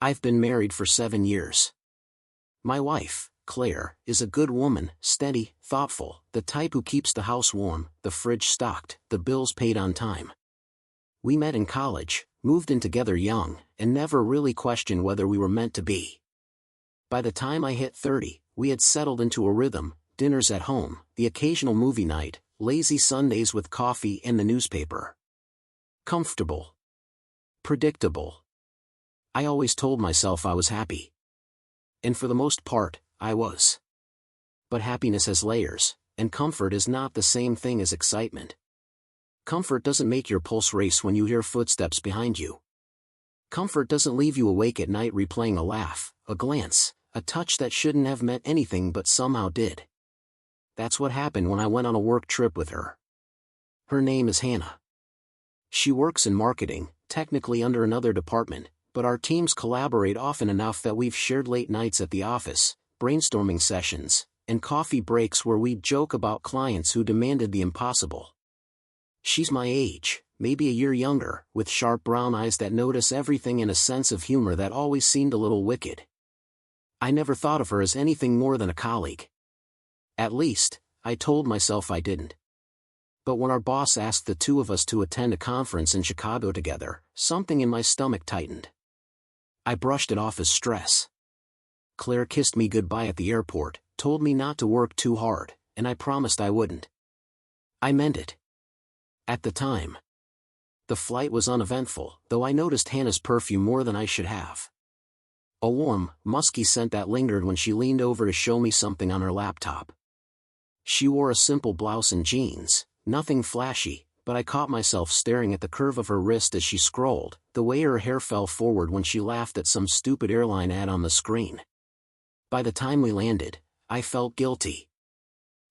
I've been married for 7 years. My wife, Claire, is a good woman, steady, thoughtful, the type who keeps the house warm, the fridge stocked, the bills paid on time. We met in college, moved in together young, and never really questioned whether we were meant to be. By the time I hit 30, we had settled into a rhythm: dinners at home, the occasional movie night, lazy Sundays with coffee and the newspaper. Comfortable. Predictable. I always told myself I was happy. And for the most part, I was. But happiness has layers, and comfort is not the same thing as excitement. Comfort doesn't make your pulse race when you hear footsteps behind you. Comfort doesn't leave you awake at night replaying a laugh, a glance, a touch that shouldn't have meant anything but somehow did. That's what happened when I went on a work trip with her. Her name is Hannah. She works in marketing, technically under another department, but our teams collaborate often enough that we've shared late nights at the office, brainstorming sessions, and coffee breaks where we'd joke about clients who demanded the impossible. She's my age, maybe a year younger, with sharp brown eyes that notice everything and a sense of humor that always seemed a little wicked. I never thought of her as anything more than a colleague. At least, I told myself I didn't. But when our boss asked the two of us to attend a conference in Chicago together, something in my stomach tightened. I brushed it off as stress. Claire kissed me goodbye at the airport, told me not to work too hard, and I promised I wouldn't. I meant it. At the time. The flight was uneventful, though I noticed Hannah's perfume more than I should have. A warm, musky scent that lingered when she leaned over to show me something on her laptop. She wore a simple blouse and jeans, nothing flashy, but I caught myself staring at the curve of her wrist as she scrolled, the way her hair fell forward when she laughed at some stupid airline ad on the screen. By the time we landed, I felt guilty.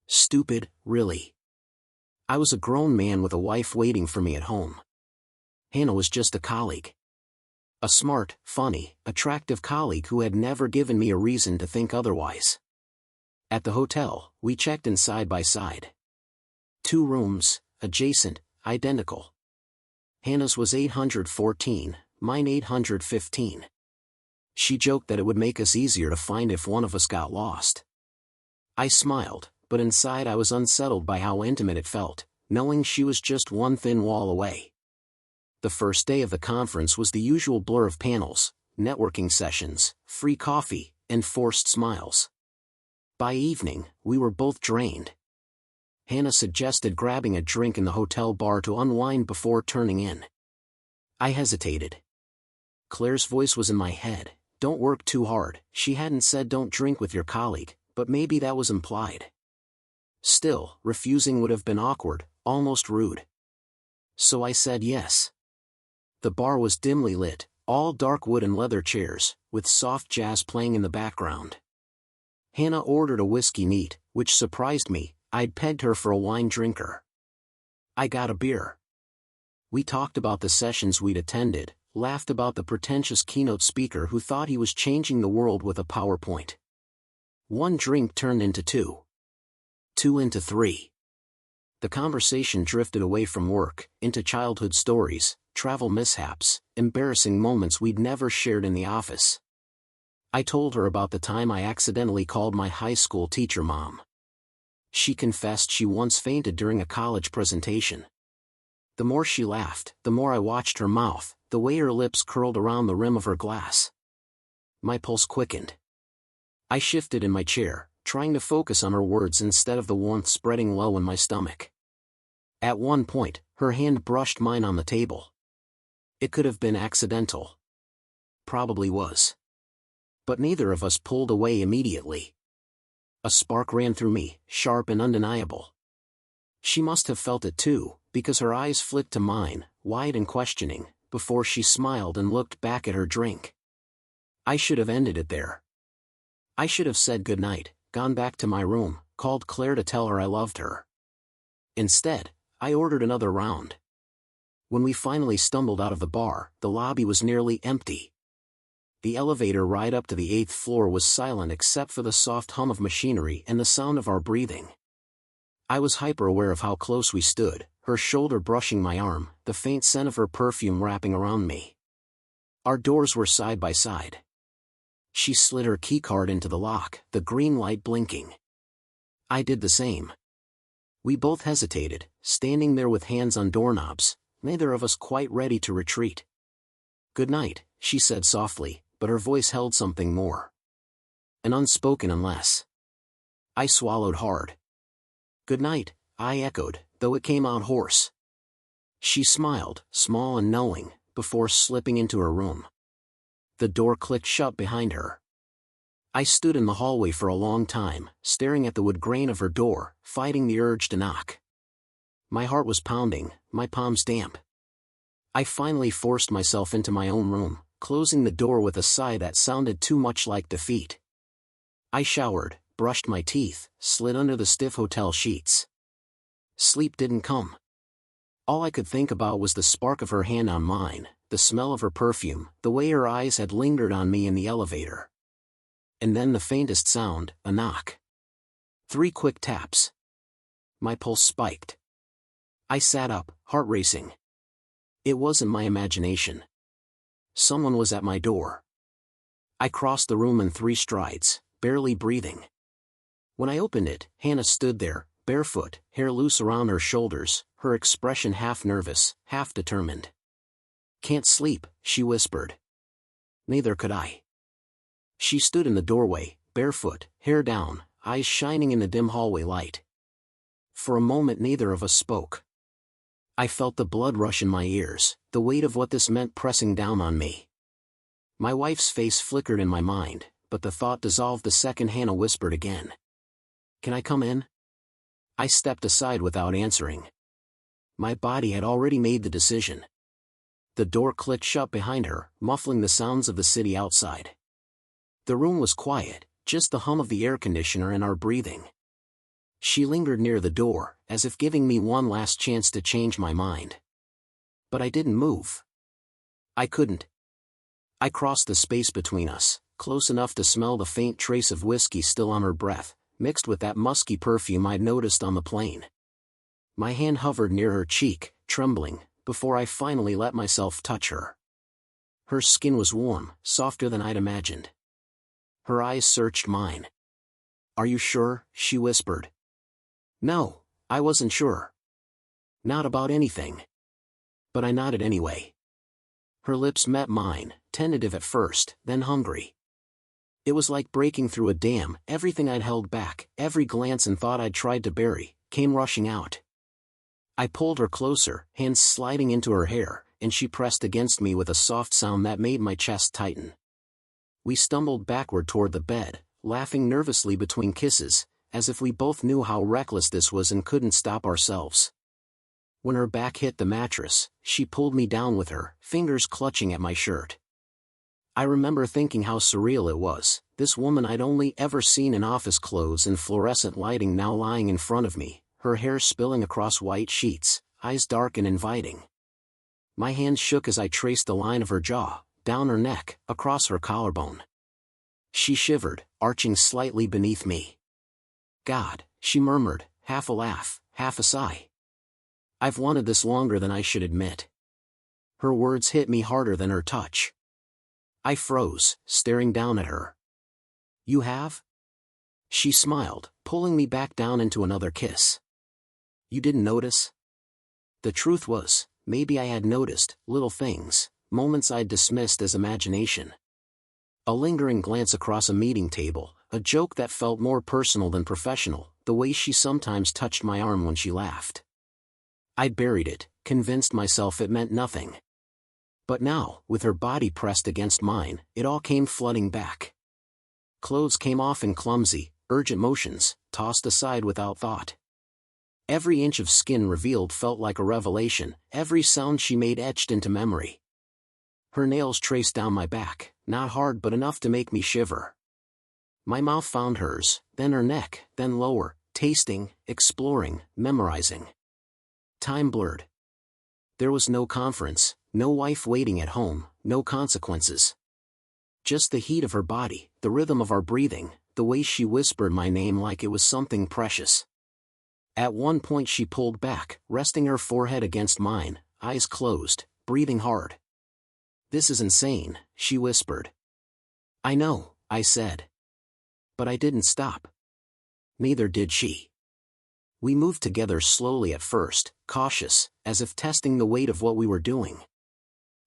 Stupid, really. I was a grown man with a wife waiting for me at home. Hannah was just a colleague. A smart, funny, attractive colleague who had never given me a reason to think otherwise. At the hotel, we checked in side by side. 2 rooms, adjacent, identical. Hannah's was 814, mine 815. She joked that it would make us easier to find if one of us got lost. I smiled, but inside I was unsettled by how intimate it felt, knowing she was just one thin wall away. The first day of the conference was the usual blur of panels, networking sessions, free coffee, and forced smiles. By evening, we were both drained. Hannah suggested grabbing a drink in the hotel bar to unwind before turning in. I hesitated. Claire's voice was in my head. Don't work too hard. She hadn't said don't drink with your colleague, but maybe that was implied. Still, refusing would have been awkward, almost rude. So I said yes. The bar was dimly lit, all dark wood and leather chairs, with soft jazz playing in the background. Hannah ordered a whiskey neat, which surprised me. I'd pegged her for a wine drinker. I got a beer. We talked about the sessions we'd attended, laughed about the pretentious keynote speaker who thought he was changing the world with a PowerPoint. 1 drink turned into 2. 2 into 3. The conversation drifted away from work, into childhood stories, travel mishaps, embarrassing moments we'd never shared in the office. I told her about the time I accidentally called my high school teacher mom. She confessed she once fainted during a college presentation. The more she laughed, the more I watched her mouth, the way her lips curled around the rim of her glass. My pulse quickened. I shifted in my chair, trying to focus on her words instead of the warmth spreading low in my stomach. At one point, her hand brushed mine on the table. It could have been accidental. Probably was. But neither of us pulled away immediately. A spark ran through me, sharp and undeniable. She must have felt it too, because her eyes flicked to mine, wide and questioning, before she smiled and looked back at her drink. I should have ended it there. I should have said goodnight, gone back to my room, called Claire to tell her I loved her. Instead, I ordered another round. When we finally stumbled out of the bar, the lobby was nearly empty. The elevator ride up to the 8th floor was silent except for the soft hum of machinery and the sound of our breathing. I was hyper-aware of how close we stood, her shoulder brushing my arm, the faint scent of her perfume wrapping around me. Our doors were side by side. She slid her keycard into the lock, the green light blinking. I did the same. We both hesitated, standing there with hands on doorknobs, neither of us quite ready to retreat. "Good night," she said softly, but her voice held something more. An unspoken unless. I swallowed hard. "Good night," I echoed, though it came out hoarse. She smiled, small and knowing, before slipping into her room. The door clicked shut behind her. I stood in the hallway for a long time, staring at the wood grain of her door, fighting the urge to knock. My heart was pounding, my palms damp. I finally forced myself into my own room, closing the door with a sigh that sounded too much like defeat. I showered, brushed my teeth, slid under the stiff hotel sheets. Sleep didn't come. All I could think about was the spark of her hand on mine, the smell of her perfume, the way her eyes had lingered on me in the elevator. And then the faintest sound, a knock. 3 quick taps. My pulse spiked. I sat up, heart racing. It wasn't my imagination. Someone was at my door. I crossed the room in 3 strides, barely breathing. When I opened it, Hannah stood there, barefoot, hair loose around her shoulders, her expression half nervous, half determined. "Can't sleep," she whispered. Neither could I. She stood in the doorway, barefoot, hair down, eyes shining in the dim hallway light. For a moment neither of us spoke. I felt the blood rush in my ears, the weight of what this meant pressing down on me. My wife's face flickered in my mind, but the thought dissolved the second Hannah whispered again. "Can I come in?" I stepped aside without answering. My body had already made the decision. The door clicked shut behind her, muffling the sounds of the city outside. The room was quiet, just the hum of the air conditioner and our breathing. She lingered near the door, as if giving me one last chance to change my mind. But I didn't move. I couldn't. I crossed the space between us, close enough to smell the faint trace of whiskey still on her breath, mixed with that musky perfume I'd noticed on the plane. My hand hovered near her cheek, trembling, before I finally let myself touch her. Her skin was warm, softer than I'd imagined. Her eyes searched mine. "Are you sure?" she whispered. No, I wasn't sure. Not about anything. But I nodded anyway. Her lips met mine, tentative at first, then hungry. It was like breaking through a dam. Everything I'd held back, every glance and thought I'd tried to bury, came rushing out. I pulled her closer, hands sliding into her hair, and she pressed against me with a soft sound that made my chest tighten. We stumbled backward toward the bed, laughing nervously between kisses, as if we both knew how reckless this was and couldn't stop ourselves. When her back hit the mattress, she pulled me down with her, fingers clutching at my shirt. I remember thinking how surreal it was, this woman I'd only ever seen in office clothes and fluorescent lighting now lying in front of me, her hair spilling across white sheets, eyes dark and inviting. My hands shook as I traced the line of her jaw, down her neck, across her collarbone. She shivered, arching slightly beneath me. "God," she murmured, half a laugh, half a sigh. "I've wanted this longer than I should admit." Her words hit me harder than her touch. I froze, staring down at her. "You have?" She smiled, pulling me back down into another kiss. "You didn't notice?" The truth was, maybe I had noticed, little things, moments I'd dismissed as imagination. A lingering glance across a meeting table, a joke that felt more personal than professional, the way she sometimes touched my arm when she laughed. I'd buried it, convinced myself it meant nothing. But now, with her body pressed against mine, it all came flooding back. Clothes came off in clumsy, urgent motions, tossed aside without thought. Every inch of skin revealed felt like a revelation, every sound she made etched into memory. Her nails traced down my back, not hard but enough to make me shiver. My mouth found hers, then her neck, then lower, tasting, exploring, memorizing. Time blurred. There was no conference, no wife waiting at home, no consequences. Just the heat of her body, the rhythm of our breathing, the way she whispered my name like it was something precious. At one point she pulled back, resting her forehead against mine, eyes closed, breathing hard. "This is insane," she whispered. "I know," I said. But I didn't stop. Neither did she. We moved together slowly at first, cautious, as if testing the weight of what we were doing.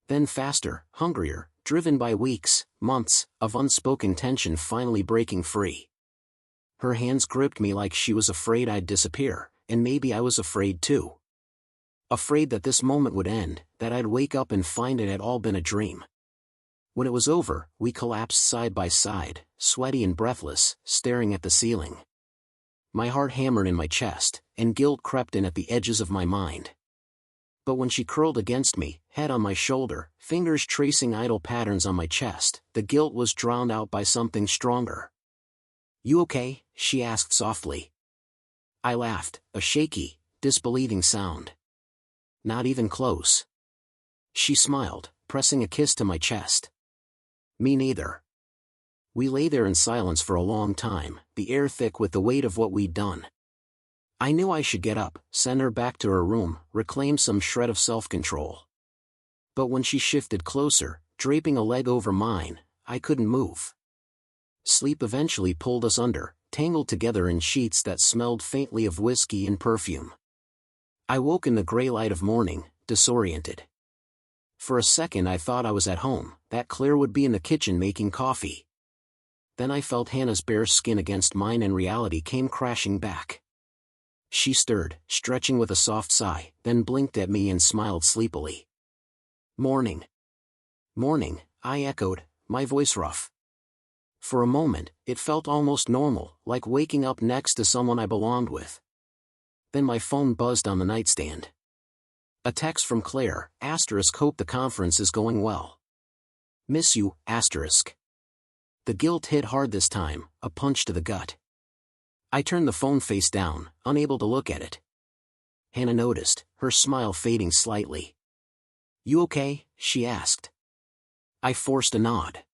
Then faster, hungrier, driven by weeks, months, of unspoken tension finally breaking free. Her hands gripped me like she was afraid I'd disappear, and maybe I was afraid too. Afraid that this moment would end, that I'd wake up and find it had all been a dream. When it was over, we collapsed side by side, sweaty and breathless, staring at the ceiling. My heart hammered in my chest, and guilt crept in at the edges of my mind. But when she curled against me, head on my shoulder, fingers tracing idle patterns on my chest, the guilt was drowned out by something stronger. "You okay?" she asked softly. I laughed, a shaky, disbelieving sound. "Not even close." She smiled, pressing a kiss to my chest. "Me neither." We lay there in silence for a long time, the air thick with the weight of what we'd done. I knew I should get up, send her back to her room, reclaim some shred of self-control. But when she shifted closer, draping a leg over mine, I couldn't move. Sleep eventually pulled us under, tangled together in sheets that smelled faintly of whiskey and perfume. I woke in the gray light of morning, disoriented. For a second I thought I was at home, that Claire would be in the kitchen making coffee. Then I felt Hannah's bare skin against mine and reality came crashing back. She stirred, stretching with a soft sigh, then blinked at me and smiled sleepily. "Morning." "Morning," I echoed, my voice rough. For a moment, it felt almost normal, like waking up next to someone I belonged with. Then my phone buzzed on the nightstand. A text from Claire, *, hope the conference is going well. Miss you, *. The guilt hit hard this time, a punch to the gut. I turned the phone face down, unable to look at it. Hannah noticed, her smile fading slightly. "You okay?" she asked. I forced a nod.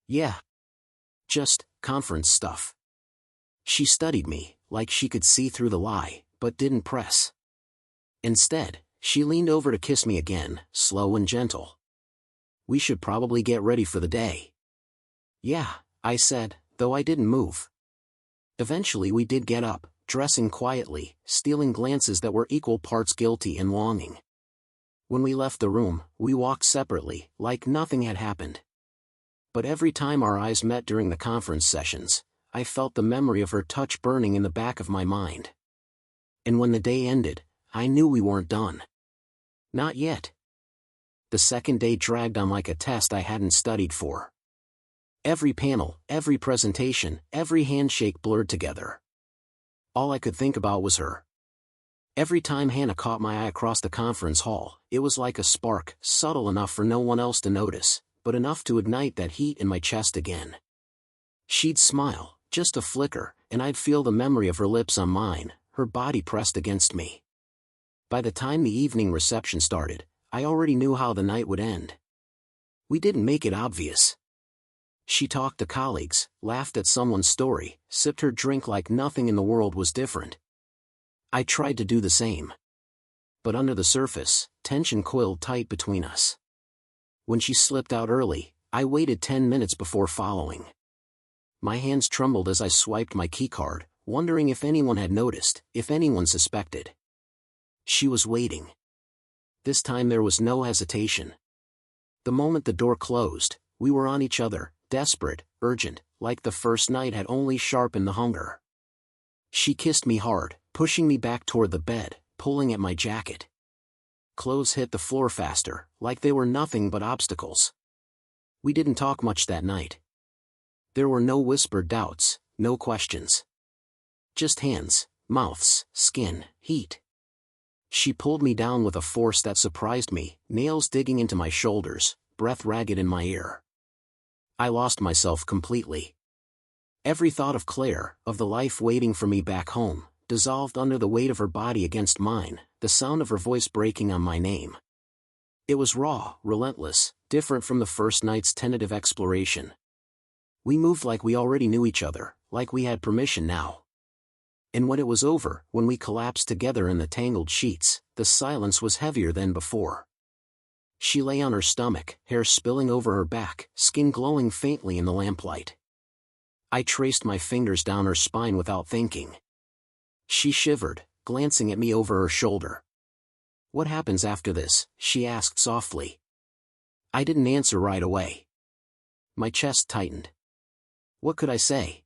"Yeah. Just, conference stuff." She studied me, like she could see through the lie, but didn't press. Instead, she leaned over to kiss me again, slow and gentle. "We should probably get ready for the day." "Yeah," I said, though I didn't move. Eventually we did get up, dressing quietly, stealing glances that were equal parts guilty and longing. When we left the room, we walked separately, like nothing had happened. But every time our eyes met during the conference sessions, I felt the memory of her touch burning in the back of my mind. And when the day ended, I knew we weren't done. Not yet. The second day dragged on like a test I hadn't studied for. Every panel, every presentation, every handshake blurred together. All I could think about was her. Every time Hannah caught my eye across the conference hall, it was like a spark, subtle enough for no one else to notice, but enough to ignite that heat in my chest again. She'd smile, just a flicker, and I'd feel the memory of her lips on mine, her body pressed against me. By the time the evening reception started, I already knew how the night would end. We didn't make it obvious. She talked to colleagues, laughed at someone's story, sipped her drink like nothing in the world was different. I tried to do the same. But under the surface, tension coiled tight between us. When she slipped out early, I waited 10 minutes before following. My hands trembled as I swiped my keycard, wondering if anyone had noticed, if anyone suspected. She was waiting. This time there was no hesitation. The moment the door closed, we were on each other, desperate, urgent, like the first night had only sharpened the hunger. She kissed me hard, pushing me back toward the bed, pulling at my jacket. Clothes hit the floor faster, like they were nothing but obstacles. We didn't talk much that night. There were no whispered doubts, no questions. Just hands, mouths, skin, heat. She pulled me down with a force that surprised me, nails digging into my shoulders, breath ragged in my ear. I lost myself completely. Every thought of Claire, of the life waiting for me back home, dissolved under the weight of her body against mine, the sound of her voice breaking on my name. It was raw, relentless, different from the first night's tentative exploration. We moved like we already knew each other, like we had permission now. And when it was over, when we collapsed together in the tangled sheets, the silence was heavier than before. She lay on her stomach, hair spilling over her back, skin glowing faintly in the lamplight. I traced my fingers down her spine without thinking. She shivered, glancing at me over her shoulder. "What happens after this?" she asked softly. I didn't answer right away. My chest tightened. What could I say?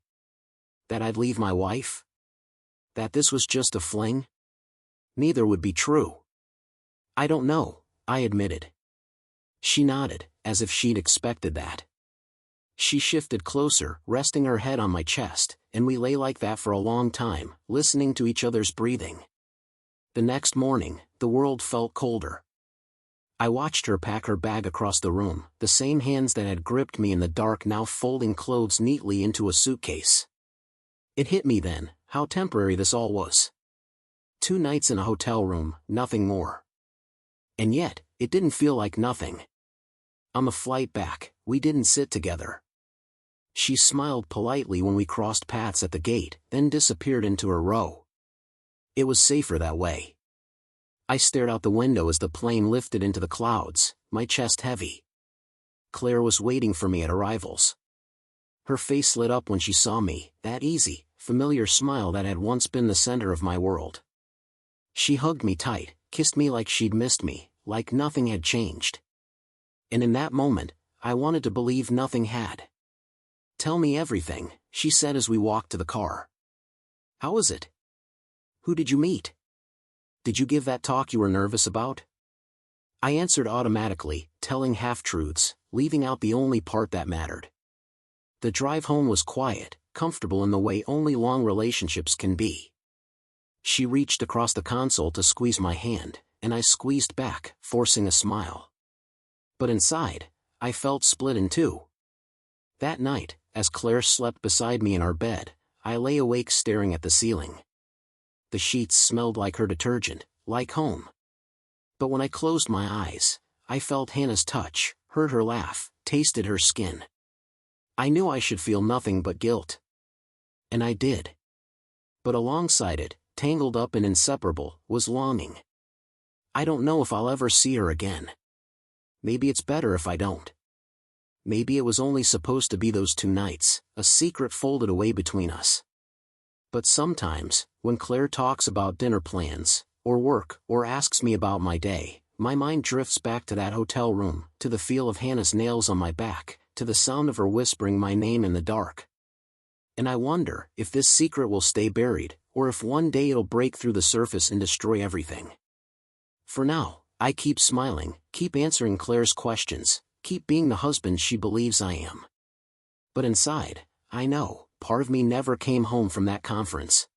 That I'd leave my wife? That this was just a fling? Neither would be true. "I don't know," I admitted. She nodded, as if she'd expected that. She shifted closer, resting her head on my chest, and we lay like that for a long time, listening to each other's breathing. The next morning, the world felt colder. I watched her pack her bag across the room, the same hands that had gripped me in the dark now folding clothes neatly into a suitcase. It hit me then, how temporary this all was. 2 nights in a hotel room, nothing more. And yet, it didn't feel like nothing. On the flight back, we didn't sit together. She smiled politely when we crossed paths at the gate, then disappeared into her row. It was safer that way. I stared out the window as the plane lifted into the clouds, my chest heavy. Claire was waiting for me at arrivals. Her face lit up when she saw me, that easy, familiar smile that had once been the center of my world. She hugged me tight, kissed me like she'd missed me, like nothing had changed. And in that moment, I wanted to believe nothing had. "Tell me everything," she said as we walked to the car. "How was it? Who did you meet? Did you give that talk you were nervous about?" I answered automatically, telling half-truths, leaving out the only part that mattered. The drive home was quiet, comfortable in the way only long relationships can be. She reached across the console to squeeze my hand, and I squeezed back, forcing a smile. But inside, I felt split in two. That night, as Claire slept beside me in our bed, I lay awake staring at the ceiling. The sheets smelled like her detergent, like home. But when I closed my eyes, I felt Hannah's touch, heard her laugh, tasted her skin. I knew I should feel nothing but guilt. And I did. But alongside it, tangled up and inseparable, was longing. I don't know if I'll ever see her again. Maybe it's better if I don't. Maybe it was only supposed to be those 2 nights, a secret folded away between us. But sometimes, when Claire talks about dinner plans, or work, or asks me about my day, my mind drifts back to that hotel room, to the feel of Hannah's nails on my back, to the sound of her whispering my name in the dark. And I wonder if this secret will stay buried, or if one day it'll break through the surface and destroy everything. For now, I keep smiling, keep answering Claire's questions, keep being the husband she believes I am. But inside, I know, part of me never came home from that conference.